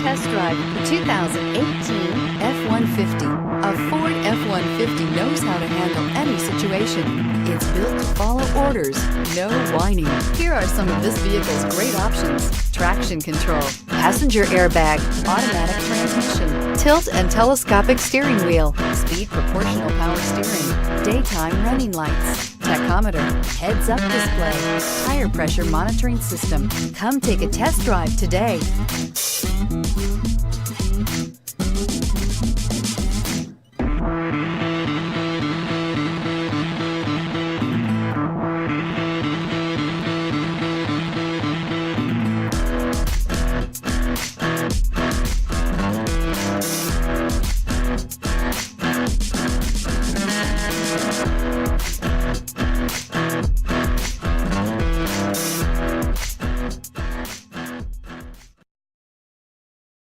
test drive the 2018 F-150. A Ford F-150 knows how to handle any situation. It's built to follow orders, no whining. Here are some of this vehicle's great options: traction control, passenger airbag, automatic transmission, tilt and telescopic steering wheel, speed proportional power steering, daytime running lights, tachometer, heads-up display, tire pressure monitoring system. Come take a test drive today.